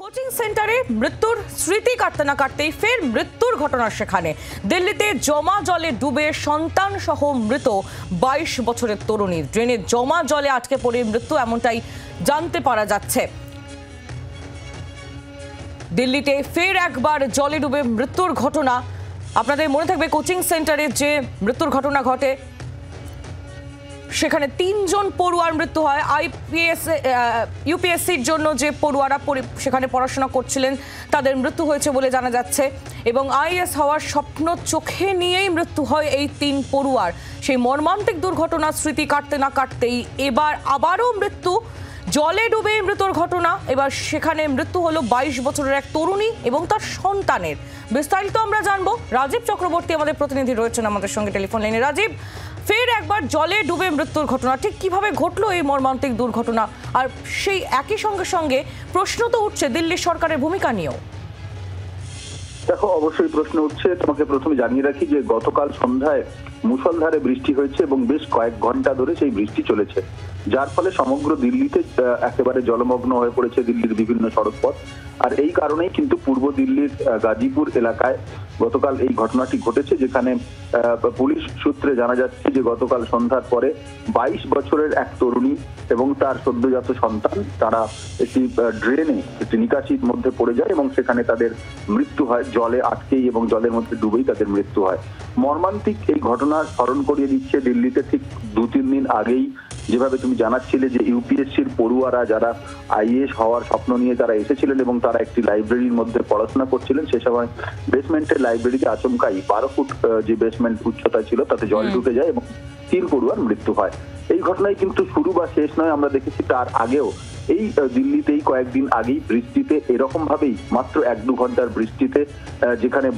Coaching সেন্টারে মৃত্যুর স্মৃতি কাটতে না কাটতেই ফের মৃত্যুর ঘটনা সেখানে। দিল্লিতে জমা জলে ডুবে সন্তান সহ মৃত 22 বছরের তরুণী। ড্রেনে জমা জলে আটকে পড়ে মৃত্যু, এমনটাই জানতে পারা যাচ্ছে। দিল্লিতে ফের একবার জলে ডুবে মৃত্যুর ঘটনা। আপনাদের মনে থাকবে কোচিং সেন্টারে যে মৃত্যুর ঘটনা ঘটে সেখানে 3 জন পড়ুয়ার মৃত্যু হয়। ইউপিএসসির জন্য যে পড়ুয়ারা সেখানে পড়াশোনা করছিলেন তাদের মৃত্যু হয়েছে বলে জানা যাচ্ছে, এবং আইএএস হওয়ার স্বপ্ন চোখে নিয়েই মৃত্যু হয় এই 3 পড়ুয়ার। সেই মর্মান্তিক দুর্ঘটনার স্মৃতি কাটতে না কাটতেই এবার আবারও মৃত্যু, জলে ডুবে মৃত্যুর ঘটনা। এবার সেখানে মৃত্যু হলো 22 বছরের এক তরুণী এবং তার সন্তানের। বিস্তারিত আমরা জানবো। রাজীব চক্রবর্তী আমাদের প্রতিনিধি রয়েছেন আমাদের সঙ্গে টেলিফোন লাইনে। রাজীব, ফের একবার জলে ডুবে মৃত্যুর ঘটনা, ঠিক কিভাবে ঘটলো এই মর্মান্তিক দুর্ঘটনা? আর সেই একই সঙ্গে প্রশ্ন তো উঠছে দিল্লি সরকারের ভূমিকা নিয়েও। দেখো, অবশ্যই প্রশ্ন উঠছে। তোমাকে প্রথমে জানিয়ে রাখি যে গতকাল সন্ধ্যায় মুষলধারে বৃষ্টি হয়েছে এবং বেশ কয়েক ঘন্টা ধরে সেই বৃষ্টি চলেছে, যার ফলে সমগ্র দিল্লিতে একেবারে জলমগ্ন হয়ে পড়েছে দিল্লির বিভিন্ন সড়কপথ। আর এই কারণেই কিন্তু পূর্ব দিল্লির গাজীপুর এলাকায় গতকাল এই ঘটনাটি ঘটেছে, যেখানে পুলিশ সূত্রে জানা যাচ্ছে যে গতকাল সন্ধ্যার পরে 22 বছরের এক তরুণী এবং তার সদ্যজাত সন্তান তারা একটি ড্রেনে, একটি নিকাশির মধ্যে পড়ে যায় এবং সেখানে তাদের মৃত্যু হয়। জলে আটকেই এবং জলের মধ্যে ডুবেই তাদের মৃত্যু হয়। মর্মান্তিক এই ঘটনা স্মরণ করিয়ে দিচ্ছে দিল্লিতে ঠিক 2-3 দিন আগেই যেভাবে তুমি জানাচ্ছিলে যে ইউপিএসসির পড়ুয়ারা যারা আইএএস হওয়ার স্বপ্ন নিয়ে তারা এসেছিলেন এবং তারা একটি লাইব্রেরির মধ্যে পড়াশোনা করছিলেন, সে সময় বেসমেন্টের লাইব্রেরিতে আচমকাই 12 ফুট যে বেসমেন্ট উচ্চতা ছিল তাতে জল ঢুকে যায় এবং 3 পড়ুয়ার মৃত্যু হয়। এই ঘটনায় কিন্তু শুরু বা শেষ নয়, আমরা দেখেছি তার আগেও এই দিল্লিতেই কয়েকদিন আগেই বৃষ্টিতে এরকম ভাবেই মাত্র 1-2 ঘন্টার বৃষ্টিতে যেখানে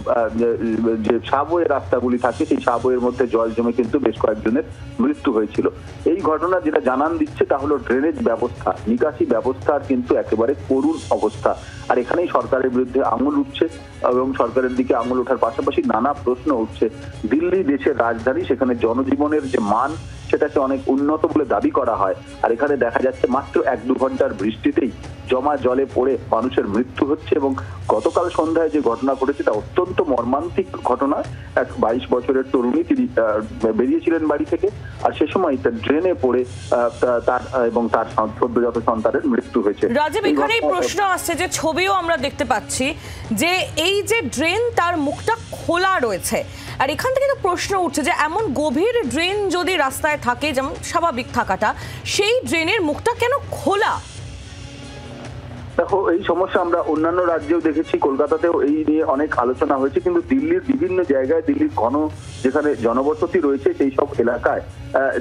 যে সাবওয়ে রাস্তাগুলি থাকে সেই সাবওয়ের মধ্যে জল জমে কিন্তু বেশ কয়েকজনের মৃত্যু হয়েছিল। এই ঘটনা যেটা জানান দিচ্ছে তা হলো ড্রেনেজ ব্যবস্থা, নিকাশি ব্যবস্থার কিন্তু একেবারে করুণ অবস্থা। আর এখানেই সরকারের বিরুদ্ধে আঙুল উঠছে এবং সরকারের দিকে আঙুল ওঠার পাশাপাশি নানা প্রশ্ন উঠছে। দিল্লি দেশের রাজধানী, সেখানে জনজীবনের যে মান সেটাকে অনেক উন্নত বলে দাবি করা হয়, আর এখানে দেখা যাচ্ছে মাত্র 1-2 ঘন্টার বৃষ্টিতেই জমা জলে পড়ে মানুষের মৃত্যু হচ্ছে। এবং গতকাল সন্ধ্যায় যে ঘটনা ঘটেছে তা অত্যন্ত মর্মান্তিক ঘটনা। এক 22 বছরের তরুণী, তিনি বেরিয়েছিলেন বাড়ি থেকে, আর সে সময় তার ড্রেনে পড়ে তার এবং তার সদ্যজাত সন্তানের মৃত্যু হয়েছে। রাজীব, এখানেই প্রশ্ন আসছে যে ছবিও আমরা দেখতে পাচ্ছি যে এই যে ড্রেন তার মুখটা খোলা রয়েছে, আর এখান থেকে তো প্রশ্ন উঠছে যে এমন গভীর ড্রেন যদি রাস্তায় থাকে, যেমন স্বাভাবিক থাকাটা, সেই ড্রেনের মুখটা কেন খোলা? দেখো, এই সমস্যা আমরা অন্যান্য রাজ্যেও দেখেছি, কলকাতাতেও এই নিয়ে অনেক আলোচনা হয়েছে, কিন্তু দিল্লির বিভিন্ন জায়গায়, দিল্লির ঘন যেখানে জনবসতি রয়েছে সেই সব এলাকায়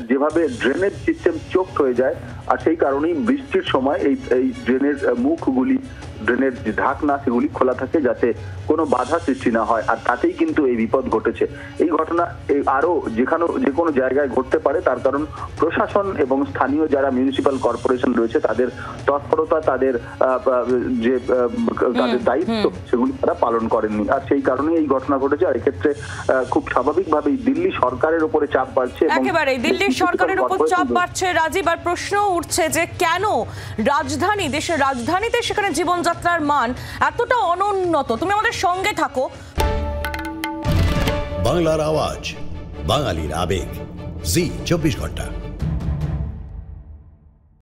যেভাবে ড্রেনেজ সিস্টেম চোখড হয়ে যায়, আর সেই কারণেই বৃষ্টির সময় এই ড্রেনের মুখগুলি, ড্রেনের যে ঢাকনা সেগুলি খোলা থাকে যাতে কোনো বাধা সৃষ্টি না হয়, আর তাতেই কিন্তু এই বিপদ ঘটেছে। এই ঘটনা আরো যে কোনো জায়গায় ঘটতে পারে, তার কারণ প্রশাসন এবং স্থানীয় যারা মিউনিসিপ্যাল কর্পোরেশন রয়েছে তাদের তৎপরতা, তাদের যে তাদের দায়িত্ব সেগুলি তারা পালন করেননি, আর সেই কারণে এই ঘটনা ঘটেছে। আর এক্ষেত্রে খুব স্বাভাবিকভাবেই দিল্লি সরকারের উপরে চাপ বাড়ছে, একেবারে দিল্লি সরকারের উপর চাপ বাড়ছে। রাজীব, আর প্রশ্ন উঠছে যে কেন রাজধানী, দেশের রাজধানীতে সেখানে জীবনযাত্রার মান এতটা অনুন্নত? তুমি আমাদের সঙ্গে থাকো। বাংলার আওয়াজ, বাঙালির আবেগ, জি 24 ঘন্টা।